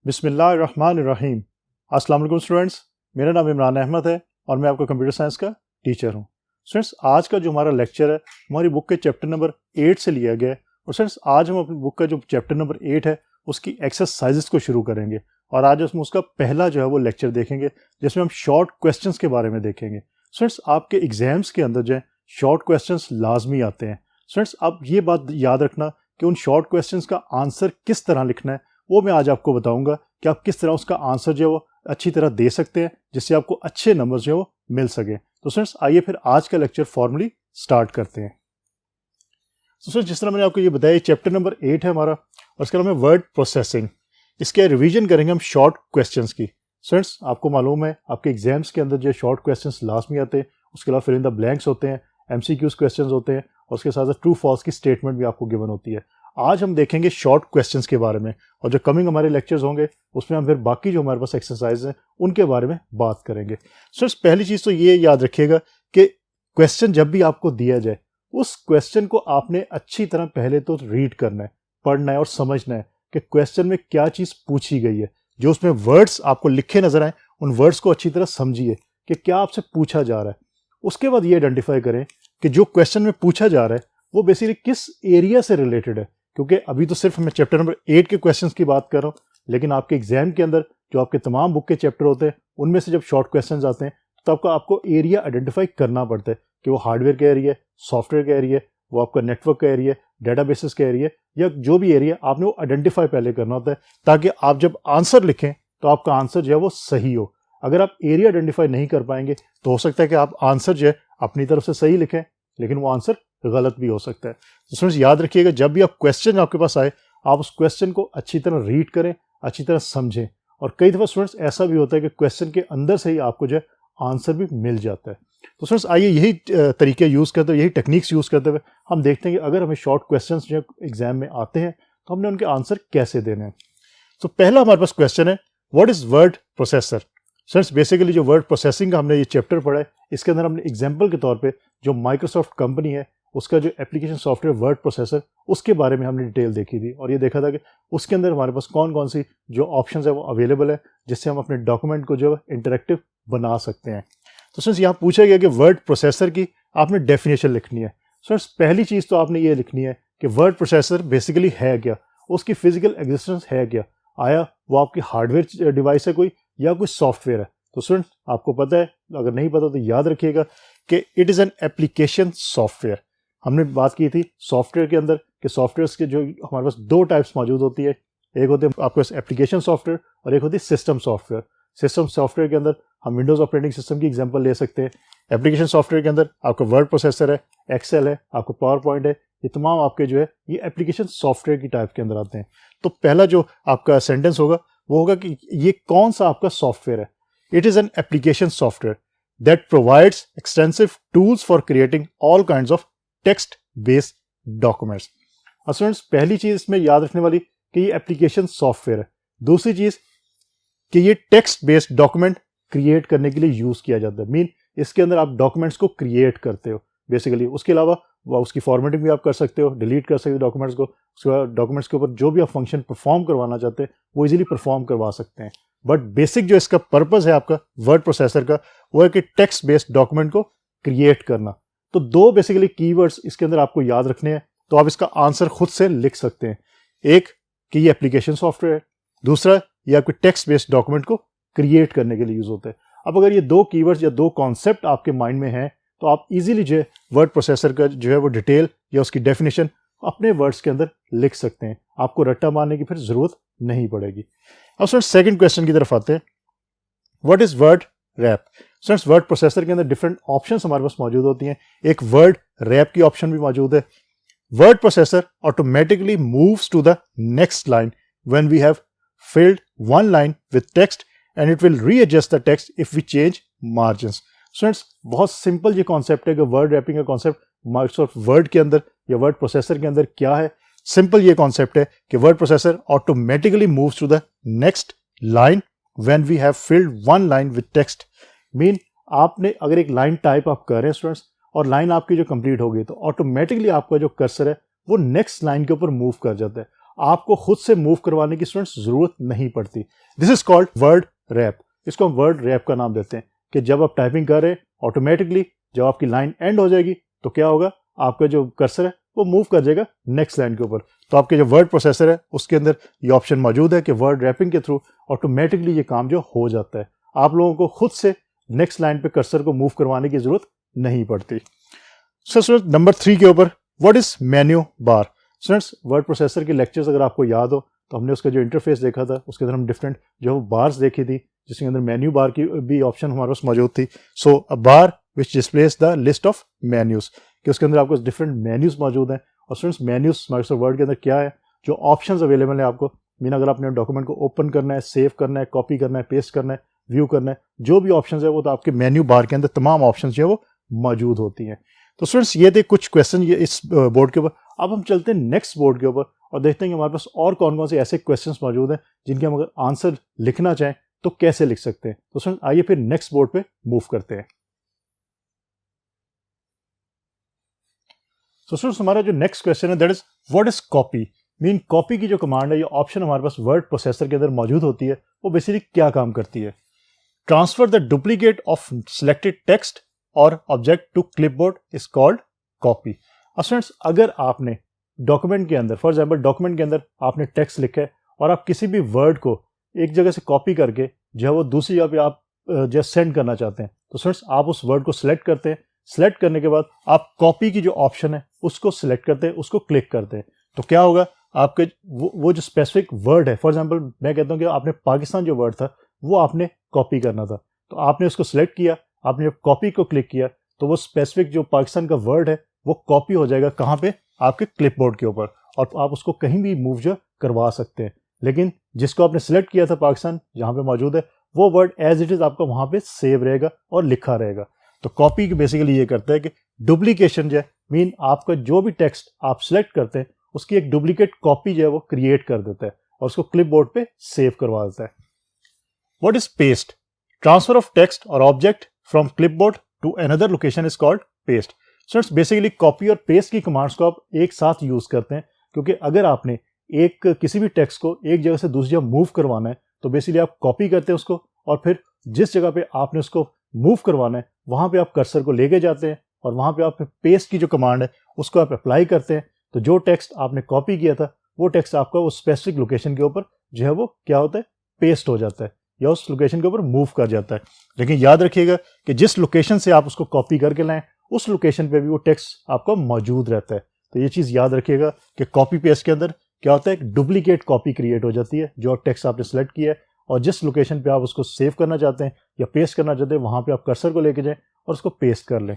बिस्मिल्लाहिर्रहमानिर्रहीम। अस्सलाम वालेकुम स्टूडेंट्स, मेरा नाम इमरान अहमद है और मैं आपका कंप्यूटर साइंस का टीचर हूं। स्टूडेंट्स, आज का जो हमारा लेक्चर है हमारी बुक के चैप्टर नंबर 8 से लिया गया है। और स्टूडेंट्स, आज हम अपनी बुक का जो चैप्टर नंबर 8 है उसकी एक्सरसाइजेस को शुरू करेंगे और आज हम उसका पहला जो है वो लेक्चर देखेंगे जिसमें हम शॉर्ट क्वेश्चंस के बारे में देखेंगे। स्टूडेंट्स, आपके एग्जाम्स के अंदर जो है शॉर्ट क्वेश्चंस लाजमी आते हैं। स्टूडेंट्स, आप ये बात याद रखना कि उन शॉर्ट क्वेश्चंस का आंसर किस तरह लिखना है वो मैं आज आपको बताऊंगा कि आप किस तरह उसका आंसर जो है वो अच्छी तरह दे सकते हैं जिससे आपको अच्छे नंबर जो है वो मिल सके। तो स्टूडेंट्स, आइए फिर आज का लेक्चर फॉर्मली स्टार्ट करते हैं। तो स्टूडेंट्स, जिस तरह मैंने आपको ये बताया चैप्टर नंबर 8 है हमारा और इसका नाम है वर्ड प्रोसेसिंग। इसके रिवीजन करेंगे हम शॉर्ट क्वेश्चंस की। स्टूडेंट्स, आपको मालूम है आपके एग्जाम्स के अंदर जो शॉर्ट क्वेश्चंस लास्ट में आते हैं, उसके अलावा फिल इन द ब्लैंक्स होते हैं, एमसीक्यूज क्वेश्चंस होते हैं और उसके साथ साथ ट्रू फॉल्स की स्टेटमेंट भी आपको गिवन होती है। आज हम देखेंगे शॉर्ट क्वेश्चंस के बारे में और जो कमिंग हमारे लेक्चर्स होंगे उसमें हम फिर बाकी जो हमारे पास एक्सरसाइज हैं उनके बारे में बात करेंगे। स्टूडेंट्स, पहली चीज़ तो ये याद रखिएगा कि क्वेश्चन जब भी आपको दिया जाए उस क्वेश्चन को आपने अच्छी तरह पहले तो रीड करना है, पढ़ना है और समझना है कि क्वेश्चन में क्या चीज़ पूछी गई है। जो उसमें वर्ड्स आपको लिखे नजर आए उन वर्ड्स को अच्छी तरह समझिए कि क्या आपसे पूछा जा रहा है। उसके बाद ये आइडेंटिफाई करें कि जो क्वेश्चन में पूछा जा रहा है वो बेसिकली किस एरिया से रिलेटेड है, क्योंकि अभी तो सिर्फ मैं चैप्टर नंबर 8 के क्वेश्चंस की बात कर रहा हूँ, लेकिन आपके एग्जाम के अंदर जो आपके तमाम बुक के चैप्टर होते हैं उनमें से जब शॉर्ट क्वेश्चंस आते हैं तो आपको एरिया आइडेंटिफाई करना पड़ता है कि वो हार्डवेयर का एरिया है, सॉफ्टवेयर का एरिया है, वो आपका नेटवर्क का एरिया है, डेटाबेसेस का एरिया या जो भी एरिया आपने वो आइडेंटिफाई पहले करना होता है ताकि आप जब आंसर लिखें तो आपका आंसर जो है वो सही हो। अगर आप एरिया आइडेंटिफाई नहीं कर पाएंगे तो हो सकता है कि आप आंसर जो है अपनी तरफ से सही लिखें लेकिन वो आंसर गलत भी हो सकता है। तो स्टूडेंट्स, याद रखिएगा जब भी आप क्वेश्चन आपके पास आए आप उस क्वेश्चन को अच्छी तरह रीड करें, अच्छी तरह समझें। और कई दफ़ा स्टूडेंट्स ऐसा भी होता है कि क्वेश्चन के अंदर से ही आपको जो है आंसर भी मिल जाता है। तो स्टूडेंट्स, आइए यही तरीके यूज़ करते हुए, यही टेक्निक्स यूज़ करते हुए हम देखते हैं कि अगर हमें शॉर्ट क्वेश्चन जो एग्जाम में आते हैं तो हमने उनके आंसर कैसे देने हैं। तो पहला हमारे पास क्वेश्चन है, what is word processor. Students, basically जो वर्ड प्रोसेसिंग का हमने ये चैप्टर पढ़ा है इसके अंदर हमने एग्जाम्पल के तौर पे जो माइक्रोसॉफ्ट कंपनी है उसका जो एप्लीकेशन सॉफ्टवेयर वर्ड प्रोसेसर उसके बारे में हमने डिटेल देखी थी और ये देखा था कि उसके अंदर हमारे पास कौन कौन सी जो ऑप्शंस है वो अवेलेबल है जिससे हम अपने डॉक्यूमेंट को जो इंटरेक्टिव बना सकते हैं। तो स्टूडेंट्स, यहाँ पूछा गया कि वर्ड प्रोसेसर की आपने डेफिनेशन लिखनी है। स्टूडेंट्स, पहली चीज़ तो आपने ये लिखनी है कि वर्ड प्रोसेसर बेसिकली है क्या, उसकी फिजिकल एग्जिस्टेंस है क्या, आया वो आपकी हार्डवेयर डिवाइस है कोई या कोई सॉफ्टवेयर है। तो स्टूडेंट्स, आपको पता है, अगर नहीं पता तो याद रखिएगा कि it is an application software. हमने बात की थी सॉफ्टवेयर के अंदर कि सॉफ्टवेयर के जो हमारे पास दो टाइप्स मौजूद होती है, एक होते हैं आपके पास एप्लीकेशन सॉफ्टवेयर और एक होती है सिस्टम सॉफ्टवेयर। सिस्टम सॉफ्टवेयर के अंदर हम विंडोज ऑपरेटिंग सिस्टम की एग्जांपल ले सकते हैं। एप्लीकेशन सॉफ्टवेयर के अंदर आपका वर्ड प्रोसेसर है, एक्सेल है, आपको पावर पॉइंट है, ये तमाम आपके जो है ये एप्लीकेशन सॉफ्टवेयर की टाइप के अंदर आते हैं। तो पहला जो आपका सेंटेंस होगा वो होगा कि ये कौन सा आपका सॉफ्टवेयर है। It is an application software that provides extensive tools for creating all kinds of text based documents. Students, पहली चीज इसमें याद रखने वाली कि ये एप्लीकेशन सॉफ्टवेयर है। दूसरी चीज कि ये टेक्स्ट बेस्ड डॉक्यूमेंट क्रिएट करने के लिए यूज किया जाता है। मीन इसके अंदर आप डॉक्यूमेंट्स को क्रिएट करते हो बेसिकली। उसके अलावा उसकी फॉर्मेटिंग भी आप कर सकते हो, डिलीट कर सकते हो डॉक्यूमेंट्स को। उसके बाद डॉक्यूमेंट्स के ऊपर जो भी आप फंक्शन परफॉर्म करवाना चाहते हैं वो इजीली परफॉर्म करवा सकते हैं। बट बेसिक जो इसका पर्पज है आपका वर्ड प्रोसेसर का वो है कि टेक्स्ट बेस्ड डॉक्यूमेंट को क्रिएट करना। तो दो बेसिकली कीवर्ड्स इसके अंदर आपको याद रखने हैं, तो आप इसका आंसर खुद से लिख सकते हैं। एक कि ये एप्लीकेशन सॉफ्टवेयर है, दूसरा ये आपके टेक्स्ट बेस्ड डॉक्यूमेंट को क्रिएट करने के लिए यूज होता है। अब अगर ये दो कीवर्ड्स या दो कॉन्सेप्ट आपके माइंड में हैं तो आप इजीली जो है वर्ड प्रोसेसर का जो है वो डिटेल या उसकी डेफिनेशन अपने वर्ड्स के अंदर लिख सकते हैं। आपको रट्टा मारने की फिर जरूरत नहीं पड़ेगी। अब सर सेकंड क्वेश्चन की तरफ आते हैं, what is word rap. Students, word processor के अंदर डिफरेंट ऑप्शंस हमारे पास मौजूद होती हैं। एक वर्ड रैप की ऑप्शन भी मौजूद है। Word processor automatically moves to the next line when we have filled one line with text and it will readjust the text if we change margins. Students, बहुत सिंपल ये concept है कि word wrapping का concept Microsoft Word के अंदर या word processor के अंदर क्या है। सिंपल ये कॉन्सेप्ट है कि word processor automatically moves to the next line when we have filled one line with text. Mean आपने अगर एक लाइन टाइप आप कर रहे हैं स्टूडेंट्स और लाइन आपकी जो कंप्लीट होगी तो ऑटोमेटिकली आपका जो कर्सर है वो नेक्स्ट लाइन के ऊपर मूव कर जाता है। आपको खुद से मूव करवाने की स्टूडेंट्स जरूरत नहीं पड़ती। This is called word rap. इसको हम वर्ड रैप का नाम देते हैं कि जब आप टाइपिंग कर रहे हैं ऑटोमेटिकली जब आपकी लाइन एंड हो जाएगी तो क्या होगा, आपका जो कर्सर है वो मूव कर जाएगा नेक्स्ट लाइन के ऊपर। तो आपके जो वर्ड प्रोसेसर है उसके अंदर ये ऑप्शन मौजूद है कि वर्ड रैपिंग के थ्रू ऑटोमेटिकली ये काम जो हो जाता है, आप लोगों को खुद से नेक्स्ट लाइन पे कर्सर को मूव करवाने की जरूरत नहीं पड़ती। स्टूडेंट्स नंबर 3 के ऊपर what is menu bar. Students word processor के लेक्चर्स अगर आपको याद हो तो हमने उसका जो इंटरफेस देखा था उसके अंदर हम डिफरेंट जो बार्स देखी थी जिसके अंदर मेन्यू बार की भी ऑप्शन हमारे पास मौजूद थी। So a bar which displays the list of menus, कि उसके अंदर आपको डिफरेंट मेन्यूज मौजूद हैं। और स्टूडेंट्स मेन्यूज माइक्रोसॉफ्ट वर्ड के अंदर क्या है, जो ऑप्शंस अवेलेबल है आपको, मीन अगर आपने डॉक्यूमेंट को ओपन करना है, सेव करना है, कॉपी करना है, पेस्ट करना है, व्यू करना है, जो भी ऑप्शंस है वो तो आपके मेन्यू बार के अंदर तमाम ऑप्शंस जो है वो मौजूद होती हैं। तो स्टूडेंट्स ये थे कुछ क्वेश्चन ये इस बोर्ड के ऊपर। अब हम चलते हैं नेक्स्ट बोर्ड के ऊपर और देखते हैं कि हमारे पास और कौन कौन से ऐसे क्वेश्चंस मौजूद हैं जिनके हम अगर आंसर लिखना चाहें तो कैसे लिख सकते हैं। तो स्टूडेंट आइए फिर नेक्स्ट बोर्ड पे मूव करते हैं। तो स्टूडेंट्स हमारा जो नेक्स्ट क्वेश्चन है that is what is copy. Mean copy की जो कमांड है, ये ऑप्शन हमारे पास वर्ड प्रोसेसर के अंदर मौजूद होती है, वो बेसिकली क्या काम करती है। Transfer the duplicate of selected text और object to clipboard is called copy. Students अगर आपने डॉक्यूमेंट के अंदर, फॉर एग्जांपल डॉक्यूमेंट के अंदर आपने टेक्स्ट लिखा है और आप किसी भी वर्ड को एक जगह से कॉपी करके जो है वो दूसरी जगह पे आप जो सेंड करना चाहते हैं, तो स्टूडेंट्स आप उस वर्ड को सिलेक्ट करते हैं। सिलेक्ट करने के बाद आप कॉपी की जो ऑप्शन है उसको सिलेक्ट करते हैं, उसको क्लिक करते हैं, तो क्या होगा, आपके वो जो स्पेसिफिक वर्ड है, फॉर एग्जांपल मैं कहता हूं कि आपने पाकिस्तान जो वर्ड था वो आपने कॉपी करना था, तो आपने उसको सिलेक्ट किया, आपने कॉपी को क्लिक किया, तो वो स्पेसिफिक जो पाकिस्तान का वर्ड है वो कॉपी हो जाएगा कहाँ पे, आपके क्लिपबोर्ड के ऊपर, और आप उसको कहीं भी मूव जो करवा सकते हैं। लेकिन जिसको आपने सिलेक्ट किया था पाकिस्तान जहाँ पे मौजूद है, वो वर्ड एज इट इज आपका वहाँ पे सेव रहेगा और लिखा रहेगा। तो कॉपी बेसिकली ये करता है कि डुप्लीकेशन जो है, मीन आपका जो भी टेक्स्ट आप सिलेक्ट करते हैं उसकी एक डुप्लीकेट कॉपी जो है वो क्रिएट कर देता है और उसको क्लिपबोर्ड पे सेव करवा देता है। What is paste. Transfer of text और object from clipboard to another location is called paste. Students basically copy और पेस्ट की कमांड्स को आप एक साथ यूज करते हैं, क्योंकि अगर आपने किसी भी टेक्स्ट को एक जगह से दूसरी जगह मूव करवाना है तो बेसिकली आप कॉपी करते हैं उसको, और फिर जिस जगह पे आपने उसको मूव करवाना है वहां पे आप कर्सर को लेके जाते हैं और वहां पे आप पेस्ट की जो कमांड है उसको आप अप्लाई करते हैं। तो जो टेक्स्ट आपने कॉपी किया था वो टेक्स्ट आपका उस स्पेसिफिक लोकेशन के ऊपर जो है वो क्या होता है, पेस्ट हो जाता है या उस लोकेशन के ऊपर मूव कर जाता है। लेकिन याद रखिएगा कि जिस लोकेशन से आप उसको कॉपी करके लाएं उस लोकेशन पे भी वो टेक्स्ट आपका मौजूद रहता है। तो ये चीज़ याद रखिएगा कि कॉपी पेस्ट के अंदर क्या होता है, एक डुप्लीकेट कॉपी क्रिएट हो जाती है जो टेक्स्ट आपने सेलेक्ट किया है, और जिस लोकेशन पे आप उसको सेव करना चाहते हैं या पेस्ट करना चाहते हैं वहां पे आप कर्सर को लेके जाएं और उसको पेस्ट कर लें।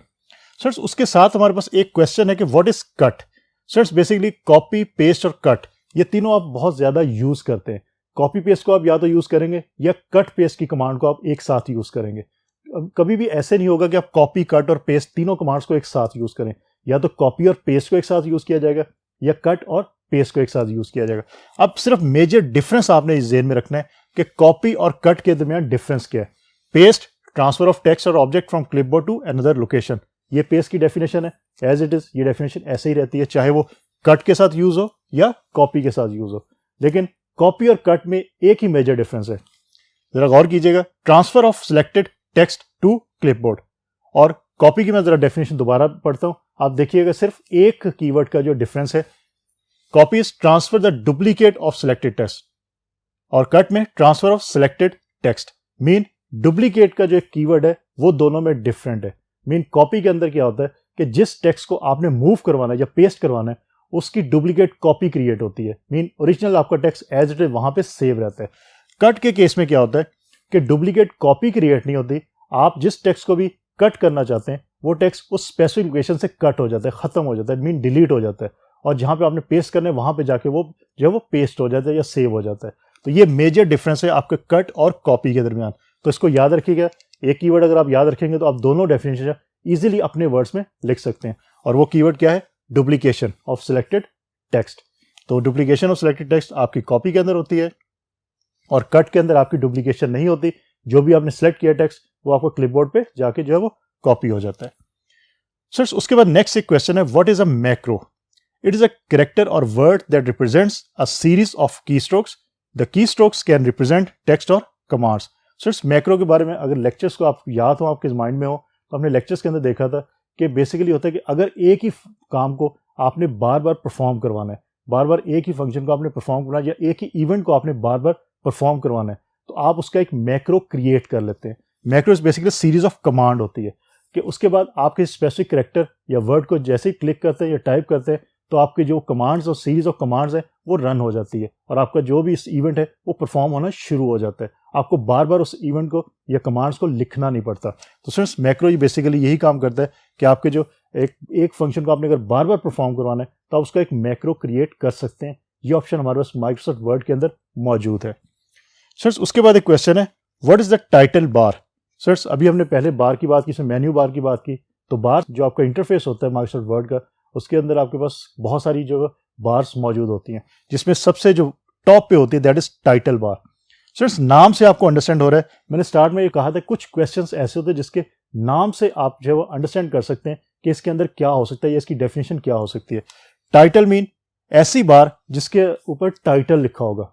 सर उसके साथ हमारे पास एक क्वेश्चन है कि what is cut. Sir basically copy, paste और कट ये तीनों आप बहुत ज्यादा यूज करते हैं। कॉपी पेस्ट को आप या तो यूज करेंगे या कट पेस्ट की कमांड को आप एक साथ यूज करेंगे। कभी भी ऐसे नहीं होगा कि आप कॉपी, कट और पेस्ट तीनों कमांड्स को एक साथ यूज करें। या तो कॉपी और पेस्ट को एक साथ यूज किया जाएगा या कट और पेस्ट को एक साथ यूज किया जाएगा। अब सिर्फ मेजर डिफरेंस आपने इस ज़हन में रखना है कि कॉपी और कट के दरमियान डिफरेंस क्या है। पेस्ट ट्रांसफर ऑफ टेक्स्ट और object from clipboard to another location, ये पेस्ट की डेफिनेशन है, एज इट इज ये डेफिनेशन ऐसे ही रहती है, चाहे वो कट के साथ यूज हो या कॉपी के साथ यूज हो। लेकिन कॉपी और कट में एक ही मेजर डिफरेंस है, जरा गौर कीजिएगा। Transfer of selected text to clipboard और कॉपी की मैं जरा डेफिनेशन दोबारा पढ़ता हूं, आप देखिएगा सिर्फ एक कीवर्ड का जो डिफरेंस है। Copy is transfer the duplicate of selected text और कट में transfer of selected text. Mean duplicate का जो एक कीवर्ड है वो दोनों में डिफरेंट है। मीन कॉपी के अंदर क्या होता है कि जिस टेक्स्ट को आपने मूव करवाना है या पेस्ट करवाना है उसकी डुप्लीकेट कॉपी क्रिएट होती है। मीन ओरिजिनल आपका टेक्स्ट एज इट इज वहां पे सेव रहता है। कट के केस में क्या होता है कि डुप्लीकेट कॉपी क्रिएट नहीं होती, आप जिस टेक्स्ट को भी कट करना चाहते हैं वो टेक्स्ट उस स्पेसिफिक लोकेशन से कट हो जाता है, खत्म हो जाता है, मीन डिलीट हो जाता है, और जहां पे आपने पेस्ट करना है वहां पे जाके वो जो है वो पेस्ट हो जाता है या सेव हो जाता है। तो ये मेजर डिफरेंस है आपके कट और कॉपी के दरमियान। तो इसको याद रखिएगा, एक कीवर्ड अगर आप याद रखेंगे तो आप दोनों डेफिनेशन इजीली अपने वर्ड्स में लिख सकते हैं। और वो कीवर्ड क्या है, डुप्लीकेशन ऑफ सिलेक्टेड टेक्स्ट। तो डुप्लीकेशन ऑफ सिलेक्टेड टेक्स्ट आपकी कॉपी के अंदर होती है और कट के अंदर आपकी डुप्लीकेशन नहीं होती। जो भी आपने सिलेक्ट किया टेक्स्ट वो आपको क्लिपबोर्ड पे जाके जो है वो कॉपी हो जाता है। सर उसके बाद नेक्स्ट एक क्वेश्चन है, what is a macro. It is a character or word that represents a series of keystrokes. The keystrokes can represent text or commands. So इस मैक्रो के बारे में अगर लेक्चर्स को आप याद हो, आपके माइंड में हो, तो हमने लेक्चर्स के अंदर देखा था कि बेसिकली होता है कि अगर एक ही काम को आपने बार बार परफॉर्म करवाना है, बार बार एक ही फंक्शन को आपने परफॉर्म करना है, या एक ही इवेंट को आपने बार बार परफॉर्म करवाना है, तो आप उसका एक मैक्रो क्रिएट कर लेते हैं। Macro basically series of command होती है कि उसके बाद आपके स्पेसिफिक कैरेक्टर या वर्ड को जैसे ही क्लिक करते हैं या टाइप करते हैं तो आपके जो कमांड्स और सीरीज ऑफ कमांड्स हैं वो रन हो जाती है और आपका जो भी इस इवेंट है वो परफॉर्म होना शुरू हो जाता है। आपको बार बार उस इवेंट को या कमांड्स को लिखना नहीं पड़ता। तो स्टूडेंट्स मैक्रो ये बेसिकली यही काम करता है कि आपके जो एक फंक्शन को आपने अगर बार बार परफॉर्म करवाना है तो आप उसका एक मैक्रो क्रिएट कर सकते हैं। ये ऑप्शन हमारे पास माइक्रोसॉफ्ट वर्ड के अंदर मौजूद है। स्टूडेंट्स उसके बाद एक क्वेश्चन है, what is the title bar. Students अभी हमने पहले बार की बात की, इसमें मेन्यू बार की बात की। तो बार जो आपका इंटरफेस होता है माइक्रोसॉफ्ट वर्ड का, उसके अंदर आपके पास बहुत सारी जो बार्स मौजूद होती हैं, जिसमें सबसे जो टॉप पे होती है that is title bar. Students नाम से आपको अंडरस्टैंड हो रहा है, मैंने स्टार्ट में ये कहा था कुछ क्वेश्चंस ऐसे होते हैं जिसके नाम से आप जो है वो अंडरस्टैंड कर सकते हैं कि इसके अंदर क्या हो सकता है या इसकी डेफिनेशन क्या हो सकती है। टाइटल मीन ऐसी बार जिसके ऊपर टाइटल लिखा होगा।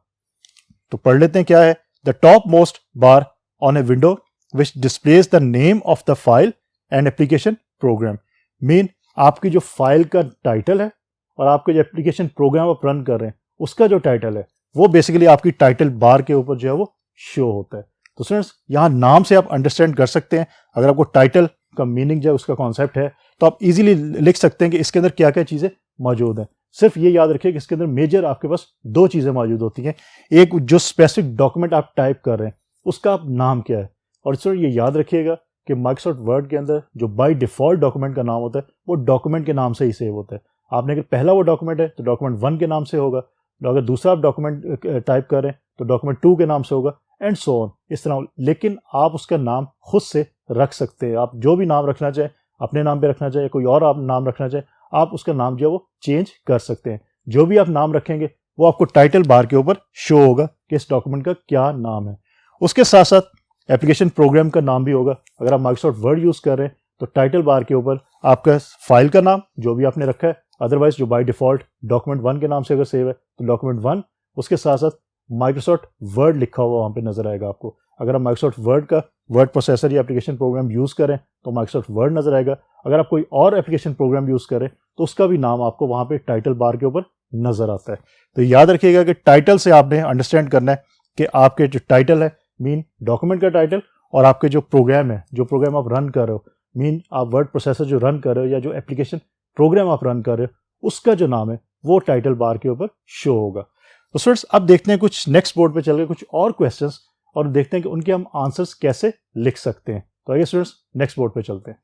तो पढ़ लेते हैं क्या है। The top most bar on a window which displays the name of the file and application program। Mean आपकी जो फाइल का टाइटल है और आपके जो एप्लीकेशन प्रोग्राम आप रन कर रहे हैं उसका जो टाइटल है वो बेसिकली आपकी टाइटल बार के ऊपर जो है वो शो होता है। तो स्टूडेंट्स यहाँ नाम से आप अंडरस्टैंड कर सकते हैं। अगर आपको टाइटल का मीनिंग जो है उसका कॉन्सेप्ट है तो आप इजीली लिख सकते हैं कि इसके अंदर क्या क्या चीज़ें मौजूद हैं। सिर्फ ये याद रखिए कि इसके अंदर मेजर आपके पास दो चीज़ें मौजूद होती हैं। एक जो स्पेसिफिक डॉक्यूमेंट आप टाइप कर रहे हैं उसका आप नाम क्या है, और सर ये याद रखिएगा कि माइक्रोसॉफ्ट वर्ड के अंदर जो बाय डिफॉल्ट डॉक्यूमेंट का नाम होता है वो डॉक्यूमेंट के नाम से ही सेव होता है। आपने अगर पहला वो डॉक्यूमेंट है तो डॉक्यूमेंट 1 के नाम से होगा, तो अगर दूसरा आप डॉक्यूमेंट टाइप कर रहे हैं तो डॉक्यूमेंट 2 के नाम से होगा, एंड सो ऑन इस तरह। लेकिन आप उसका नाम खुद से रख सकते हैं। आप जो भी नाम रखना चाहें, अपने नाम पे रखना चाहें, कोई और आप नाम रखना चाहें, आप उसका नाम जो है वो चेंज कर सकते हैं। जो भी आप नाम रखेंगे वो आपको टाइटल बार के ऊपर शो होगा कि इस डॉक्यूमेंट का क्या नाम है। उसके साथ साथ एप्लीकेशन प्रोग्राम का नाम भी होगा। अगर आप माइक्रोसॉफ्ट वर्ड यूज कर रहे हैं तो टाइटल बार के ऊपर आपका फाइल का नाम जो भी आपने रखा है, अदरवाइज जो बाय डिफॉल्ट डॉक्यूमेंट 1 के नाम से अगर सेव है तो डॉक्यूमेंट 1, उसके साथ साथ माइक्रोसॉफ्ट वर्ड लिखा हुआ वहां पे नजर आएगा आपको। अगर आप माइक्रोसॉफ्ट वर्ड का वर्ड प्रोसेसर या एप्लीकेशन प्रोग्राम यूज करें तो माइक्रोसॉफ्ट वर्ड नजर आएगा। अगर आप कोई और एप्लीकेशन प्रोग्राम यूज करें तो उसका भी नाम आपको वहां पे टाइटल बार के ऊपर नजर आता है। तो याद रखिएगा कि टाइटल से आपने अंडरस्टैंड करना है कि आपके जो टाइटल है मीन डॉक्यूमेंट का टाइटल, और आपके जो प्रोग्राम है, जो प्रोग्राम आप रन कर रहे हो, मीन आप वर्ड प्रोसेसर जो रन कर रहे हो या जो एप्लीकेशन प्रोग्राम आप रन कर रहे हो उसका जो नाम है वो टाइटल बार के ऊपर शो होगा। तो स्टूडेंट्स अब देखते हैं कुछ नेक्स्ट बोर्ड पे चल के कुछ और क्वेश्चंस और देखते हैं कि उनके हम आंसर्स कैसे लिख सकते हैं। तो आइए स्टूडेंट्स नेक्स्ट बोर्ड पे चलते हैं।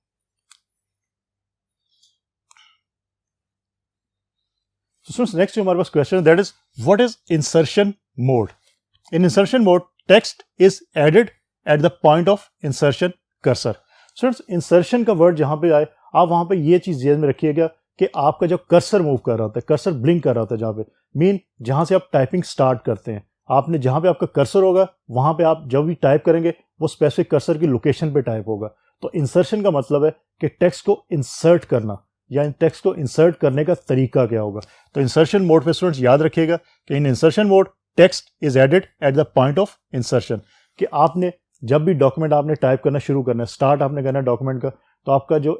So students, next हमारे पास question that is what is insertion mode. In insertion mode text is added at the point of insertion cursor. Students insertion का वर्ड जहां पे आए आप वहां पे ये चीज ध्यान में रखिएगा कि आपका जो कर्सर मूव कर रहा होता है, कर्सर ब्लिंक कर रहा होता है जहां पे, मीन जहां से आप टाइपिंग स्टार्ट करते हैं, आपने जहां पे आपका कर्सर होगा वहां पे आप जब भी टाइप करेंगे वो स्पेसिफिक कर्सर की लोकेशन पे टाइप होगा। तो इंसर्शन का मतलब है कि टेक्स्ट को इंसर्ट करना या इन टेक्स्ट को इंसर्ट करने का तरीका क्या होगा। तो इंसर्शन मोड पे स्टूडेंट्स याद रखिएगा कि in insertion mode text is added at the point of insertion, कि आपने जब भी डॉक्यूमेंट आपने टाइप करना शुरू करना है, स्टार्ट आपने करना है डॉक्यूमेंट का, तो आपका जो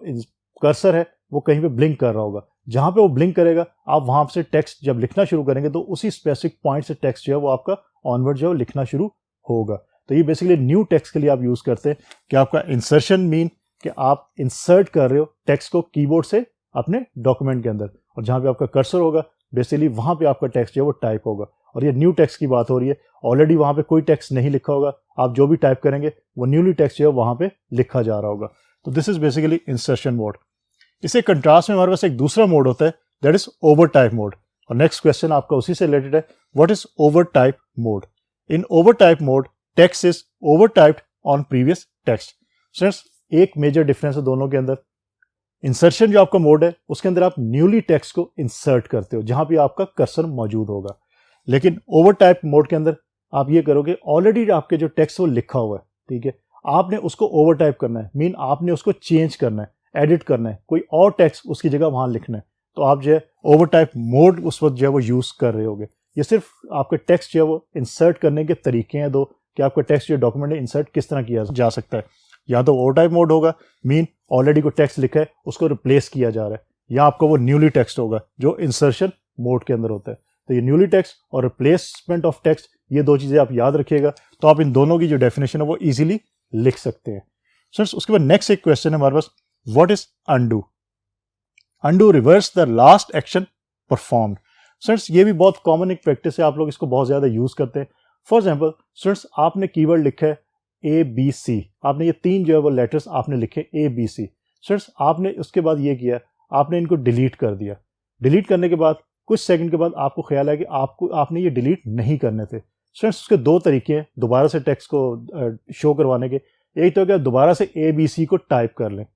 कर्सर है वो कहीं पे ब्लिंक कर रहा होगा। जहां पे वो ब्लिंक करेगा आप वहां से टेक्स्ट जब लिखना शुरू करेंगे तो उसी स्पेसिफिक पॉइंट से टेक्स्ट जो है वो आपका ऑनवर्ड जो है लिखना शुरू होगा। तो ये बेसिकली न्यू टेक्स्ट के लिए आप यूज करते हैं कि आपका इंसर्शन मीन कि आप इंसर्ट कर रहे हो टेक्स्ट को कीबोर्ड से अपने डॉक्यूमेंट के अंदर, और जहां पे आपका कर्सर होगा बेसिकली वहां पे आपका टेक्स्ट जो है वो टाइप होगा। और ये न्यू टेक्स्ट की बात हो रही है, ऑलरेडी वहां पे कोई टेक्स्ट नहीं लिखा होगा, आप जो भी टाइप करेंगे वो न्यूली टेक्स्ट जो है वहां पे लिखा जा रहा होगा। तो this is basically insertion mode. इसे कंट्रास्ट में हमारे पास एक दूसरा मोड होता है that is over type mode. और नेक्स्ट क्वेश्चन आपका उसी से रिलेटेड है, what is over type mode. In over type mode text is over typed on previous text. Friends एक मेजर डिफरेंस है दोनों के अंदर। इंसर्शन जो आपका मोड है उसके अंदर आप न्यूली टेक्स्ट को इंसर्ट करते हो जहां भी आपका कर्सर मौजूद होगा, लेकिन ओवर टाइप मोड के अंदर आप ये करोगे ऑलरेडी आपके जो टेक्स्ट वो लिखा हुआ है, ठीक है, आपने उसको ओवर टाइप करना है, मीन आपने उसको चेंज करना है, एडिट करना है, कोई और टेक्स्ट उसकी जगह वहां लिखना है। तो आप जो है ओवरटाइप मोड उस वक्त जो है वो यूज़ कर रहे होगे। ये सिर्फ आपके टेक्स्ट जो है वो इंसर्ट करने के तरीके हैं दो, कि आपका टेक्स्ट जो डॉक्यूमेंट में इंसर्ट किस तरह किया जा सकता है। या तो ओवरटाइप मोड होगा, मीन ऑलरेडी कोई टेक्स्ट लिखा है उसको रिप्लेस किया जा रहा है, या आपका वो न्यूली टेक्स्ट होगा जो इंसर्शन मोड के अंदर होता है। तो ये न्यूली टेक्स्ट और रिप्लेसमेंट ऑफ टेक्स्ट, ये दो चीज़ें आप याद रखिएगा, तो आप इन दोनों की जो डेफिनेशन है वो ईजिली लिख सकते हैं। स्टूडेंट्स उसके बाद नेक्स्ट एक क्वेश्चन है हमारे पास, what is undo? Undo reverse the last action performed. Students ये भी बहुत कॉमन एक प्रैक्टिस है, आप लोग इसको बहुत ज़्यादा यूज़ करते हैं। फॉर एग्जाम्पल स्टूडेंट्स आपने कीवर्ड लिखा है ABC, आपने ये तीन जो है वो लेटर्स आपने लिखे ABC। स्टूडेंट्स आपने उसके बाद ये किया, आपने इनको डिलीट कर दिया। डिलीट करने के बाद कुछ सेकंड के बाद आपको ख्याल है कि आपने ये डिलीट नहीं करने थे। स्टूडेंट्स उसके दो तरीके हैं दोबारा से टेक्स्ट को शो करवाने के। एक तो क्या दोबारा से ABC को टाइप कर लें,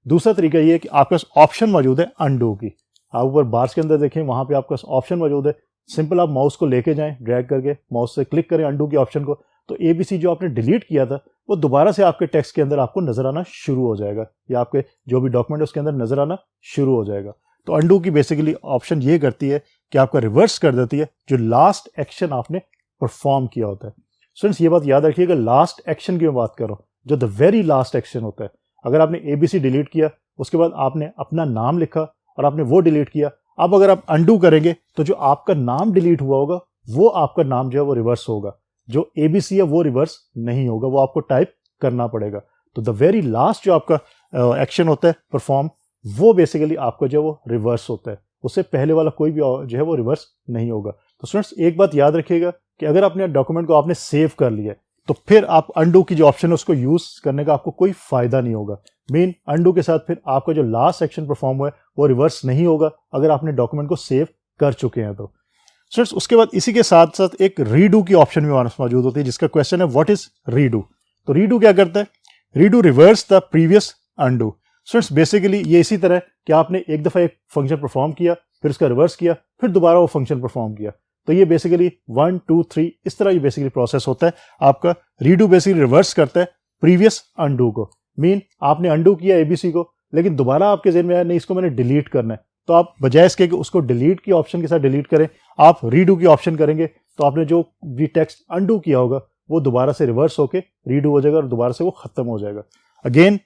दूसरा तरीका ये है कि आपके पास ऑप्शन मौजूद है अनडू की। आप ऊपर बार्स के अंदर देखें, वहां पे आपके पास ऑप्शन मौजूद है। सिंपल आप माउस को लेके जाएं, ड्रैग करके माउस से क्लिक करें अनडू के ऑप्शन को, तो ABC जो आपने डिलीट किया था वो दोबारा से आपके टेक्स्ट के अंदर आपको नजर आना शुरू हो जाएगा, या आपके जो भी डॉक्यूमेंट है उसके अंदर नजर आना शुरू हो जाएगा। तो अनडू की बेसिकली ऑप्शन ये करती है कि आपका रिवर्स कर देती है जो लास्ट एक्शन आपने परफॉर्म किया होता है। स्टूडेंट्स ये बात याद रखिएगा, लास्ट एक्शन की मैं बात कर रहा हूँ, जो द वेरी लास्ट एक्शन होता है। अगर आपने ABC डिलीट किया, उसके बाद आपने अपना नाम लिखा और आपने वो डिलीट किया, अब अगर आप अनडू करेंगे तो जो आपका नाम डिलीट हुआ होगा वो आपका नाम जो है वो रिवर्स होगा, जो ABC है वो रिवर्स नहीं होगा, वो आपको टाइप करना पड़ेगा। तो द वेरी लास्ट जो आपका एक्शन होता है परफॉर्म, वो बेसिकली आपका जो है वो रिवर्स होता है, उससे पहले वाला कोई भी जो है वो रिवर्स नहीं होगा। तो स्टूडेंट्स एक बात याद रखिएगा कि अगर अपने डॉक्यूमेंट को आपने सेव कर लिया है तो फिर आप अनडू की जो ऑप्शन है उसको यूज करने का आपको कोई फायदा नहीं होगा। मेन अनडू के साथ फिर आपका जो लास्ट एक्शन परफॉर्म हुआ है वो रिवर्स नहीं होगा अगर आपने डॉक्यूमेंट को सेव कर चुके हैं तो। स्टूडेंट्स उसके बाद इसी के साथ साथ एक रीडू की ऑप्शन भी मौजूद होती है, जिसका क्वेश्चन है व्हाट इज रीडू? तो रीडू क्या करता है? Redo reverse the previous undo. Students basically ये इसी तरह कि आपने एक दफा एक फंक्शन परफॉर्म किया, फिर उसका रिवर्स किया, फिर दोबारा वो फंक्शन परफॉर्म किया, तो ये बेसिकली 1 2 3 इस तरह ये बेसिकली प्रोसेस होता है। आपका रीडू बेसिकली रिवर्स करता है प्रीवियस अनडू को। मीन आपने अनडू किया ABC को, लेकिन दोबारा आपके ज़हन में आया नहीं इसको मैंने डिलीट करना है, तो आप बजाय इसके कि उसको डिलीट की ऑप्शन के साथ डिलीट करें, आप रीडू की ऑप्शन करेंगे, तो आपने जो भी टेक्स्ट अनडू किया होगा वो दोबारा से रिवर्स होके रीडू हो जाएगा और दोबारा से वो खत्म हो जाएगा। अगेन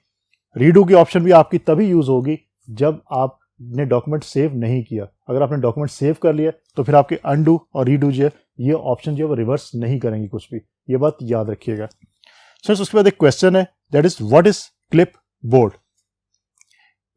रीडू की ऑप्शन भी आपकी तभी यूज होगी जब आपने डॉक्यूमेंट सेव नहीं किया। अगर आपने डॉक्यूमेंट सेव कर लिया तो फिर आपके अनडू और रीडू जो है ये ऑप्शन जो है वो रिवर्स नहीं करेंगी कुछ भी, ये बात याद रखिएगा। सर उसके बाद एक क्वेश्चन है, that is what is clip board?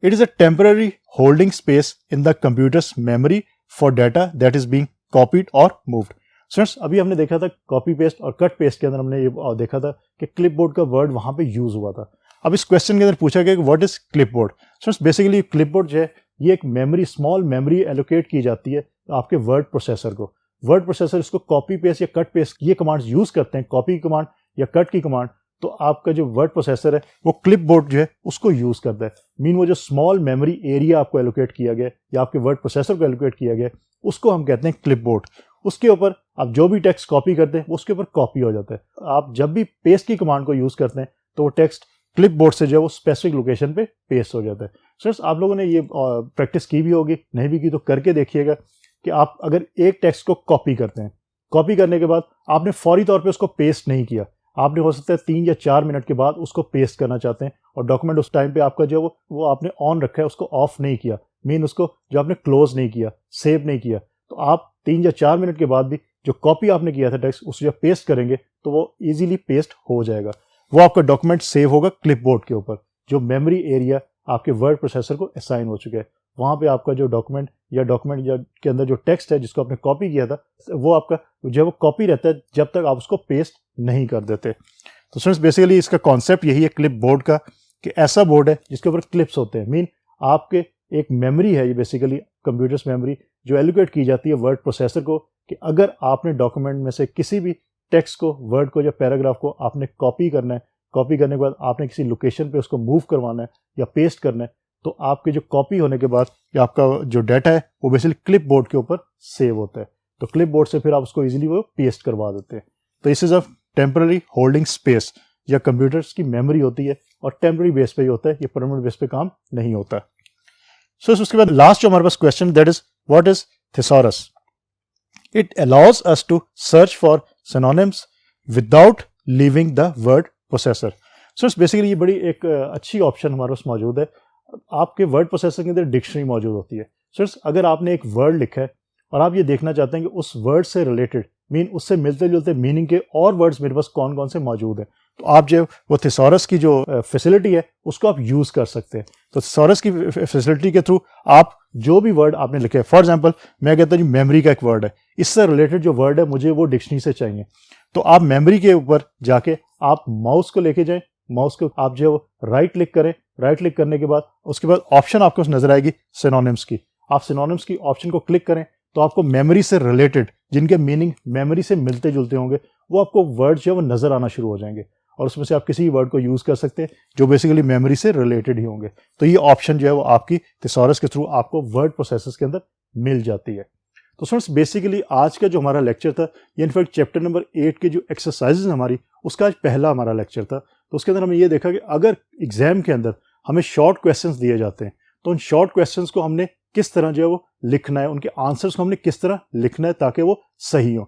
It is a temporary holding space in the computers memory for data that is being copied और मूव्ड। स्टूडेंट्स अभी हमने देखा था कॉपी पेस्ट और कट पेस्ट के अंदर हमने ये देखा था कि क्लिपबोर्ड का वर्ड वहां पे यूज हुआ था। अब इस क्वेश्चन के अंदर पूछा गया कि what is clipboard? Students basically clipboard जो है ये एक मेमोरी, स्मॉल मेमोरी एलोकेट की जाती है आपके वर्ड प्रोसेसर को। वर्ड प्रोसेसर इसको कॉपी पेस्ट या कट पेस्ट ये कमांड्स यूज करते हैं, कॉपी की कमांड या कट की कमांड, तो आपका जो वर्ड प्रोसेसर है वो क्लिपबोर्ड जो है उसको यूज करता है। मीन वो जो स्मॉल मेमोरी एरिया आपको एलोकेट किया गया या आपके वर्ड प्रोसेसर को एलोकेट किया गया उसको हम कहते हैं क्लिपबोर्ड। उसके ऊपर आप जो भी टेक्स्ट कॉपी करते हैं वो उसके ऊपर कॉपी हो जाता है। आप जब भी पेस्ट की कमांड को यूज करते हैं तो वो टेक्स्ट क्लिपबोर्ड से जो है वो स्पेसिफिक लोकेशन पे पेस्ट हो जाता है। स्टूडेंट्स आप लोगों ने ये प्रैक्टिस की भी होगी, नहीं भी की तो करके देखिएगा कि आप अगर एक टेक्स्ट को कॉपी करते हैं, कॉपी करने के बाद आपने फौरी तौर पे उसको पेस्ट नहीं किया, आपने हो सकता है 3 या 4 मिनट के बाद उसको पेस्ट करना चाहते हैं और डॉक्यूमेंट उस टाइम पे आपका जो वो आपने ऑन रखा है उसको ऑफ नहीं किया, मीन उसको जो आपने क्लोज नहीं किया, सेव नहीं किया, तो आप 3 या 4 मिनट के बाद भी जो कॉपी आपने किया था टेक्स्ट उसे जब पेस्ट करेंगे तो वो इजीली पेस्ट हो जाएगा। वो आपका डॉक्यूमेंट सेव होगा क्लिपबोर्ड के ऊपर, जो मेमोरी एरिया आपके वर्ड प्रोसेसर को असाइन हो चुका है। वहां पे आपका जो डॉक्यूमेंट के अंदर जो टेक्स्ट है जिसको आपने कॉपी किया था वो आपका जो है वो कॉपी रहता है जब तक आप उसको पेस्ट नहीं कर देते। तो स्टूडेंट्स बेसिकली इसका कॉन्सेप्ट यही है क्लिप बोर्ड का, कि ऐसा बोर्ड है जिसके ऊपर क्लिप्स होते हैं। मीन आपके एक मेमोरी है, ये बेसिकली कंप्यूटर्स मेमोरी जो एलोकेट की जाती है वर्ड प्रोसेसर को, कि अगर आपने डॉक्यूमेंट में से किसी भी टेक्स्ट को, वर्ड को या पैराग्राफ को आपने कॉपी करना है, कॉपी करने के बाद आपने किसी लोकेशन पे उसको मूव करवाना है या पेस्ट करना है, तो आपके जो कॉपी होने के बाद या आपका जो डाटा है वो बेसिकली क्लिप बोर्ड के ऊपर सेव होता है। तो क्लिप बोर्ड से फिर आप उसको इजीली वो पेस्ट करवा देते हैं। तो इस is a temporary holding space, या कंप्यूटर्स की मेमोरी होती है और टेम्पररी बेस पे ही होता है, ये परमानेंट बेस पे काम नहीं होता। सो उसके बाद लास्ट जो हमारे पास question that is what is thesaurus. It allows us to search for synonyms without leaving the word possessor. So basically ये बड़ी एक अच्छी ऑप्शन हमारे पास मौजूद है. आपके वर्ड प्रोसेसर के अंदर डिक्शनरी मौजूद होती है. सो अगर आपने एक वर्ड लिखा है और आप ये देखना चाहते हैं कि उस वर्ड से रिलेटेड मीन उससे मिलते जुलते मीनिंग के और वर्ड्स मेरे पास कौन कौन से मौजूद हैं, तो आप जो वो थिसॉरस की जो फैसिलिटी है उसको आप यूज़ कर सकते हैं. तो थिसॉरस की फैसिलिटी के थ्रू आप जो भी वर्ड आपने लिखे, फॉर एग्जांपल मैं कहता हूँ जी मेमोरी का एक वर्ड है, इससे रिलेटेड जो वर्ड है मुझे वो डिक्शनरी से चाहिए, तो आप मेमोरी के ऊपर जाके आप माउस को लेके जाएं, माउस को आप जो राइट क्लिक करें, राइट क्लिक करने के बाद उसके बाद ऑप्शन आपको नजर आएगी सिनोनिम्स की. आप सिनोनिम्स की ऑप्शन को क्लिक करें तो आपको मेमोरी से रिलेटेड जिनके मीनिंग मेमोरी से मिलते जुलते होंगे वो आपको वर्ड जो है वो नजर आना शुरू हो जाएंगे और उसमें से आप किसी वर्ड को यूज कर सकते हैं जो बेसिकली मेमोरी से रिलेटेड ही होंगे. तो ये ऑप्शन जो है वो आपकी थिसॉरस के थ्रू आपको वर्ड प्रोसेसर्स के अंदर मिल जाती है. तो फ्रेंड्स बेसिकली आज का जो हमारा लेक्चर था ये इनफैक्ट चैप्टर नंबर 8 के जो एक्सरसाइजेज हमारी उसका आज पहला हमारा लेक्चर था. तो उसके अंदर हमने ये देखा कि अगर एग्जाम के अंदर हमें शॉर्ट क्वेश्चंस दिए जाते हैं तो उन शॉर्ट क्वेश्चंस को हमने किस तरह जो है वो लिखना है, उनके आंसर्स को हमने किस तरह लिखना है ताकि वो सही हो.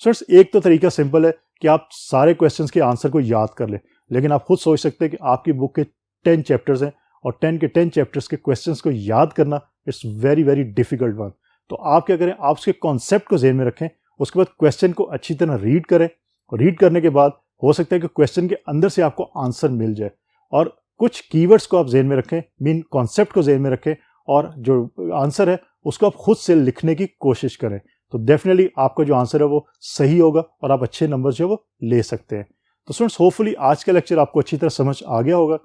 फ्रेंड्स एक तो तरीका सिंपल है कि आप सारे क्वेश्चंस के आंसर को याद कर लें, लेकिन आप खुद सोच सकते हैं कि आपकी बुक के 10 चैप्टर्स हैं और 10 के 10 चैप्टर्स के क्वेश्चंस को याद करना it's very very difficult one. तो आप क्या करें, आप उसके कॉन्सेप्ट को ज़हन में रखें, उसके बाद क्वेश्चन को अच्छी तरह रीड करें और रीड करने के बाद हो सकता है कि क्वेश्चन के अंदर से आपको आंसर मिल जाए और कुछ कीवर्ड्स को आप ज़हन में रखें, मीन कॉन्सेप्ट को ज़हन में रखें और जो आंसर है उसको आप खुद से लिखने की कोशिश करें. तो डेफिनेटली आपका जो आंसर है वो सही होगा और आप अच्छे नंबर जो है वो ले सकते हैं. तो स्टूडेंट्स होपफुली आज का लेक्चर आपको अच्छी तरह समझ आ गया होगा.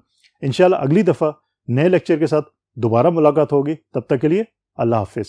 इंशाल्लाह अगली दफ़ा नए लेक्चर के साथ दोबारा मुलाकात होगी. तब तक के लिए अल्लाह हाफिज़.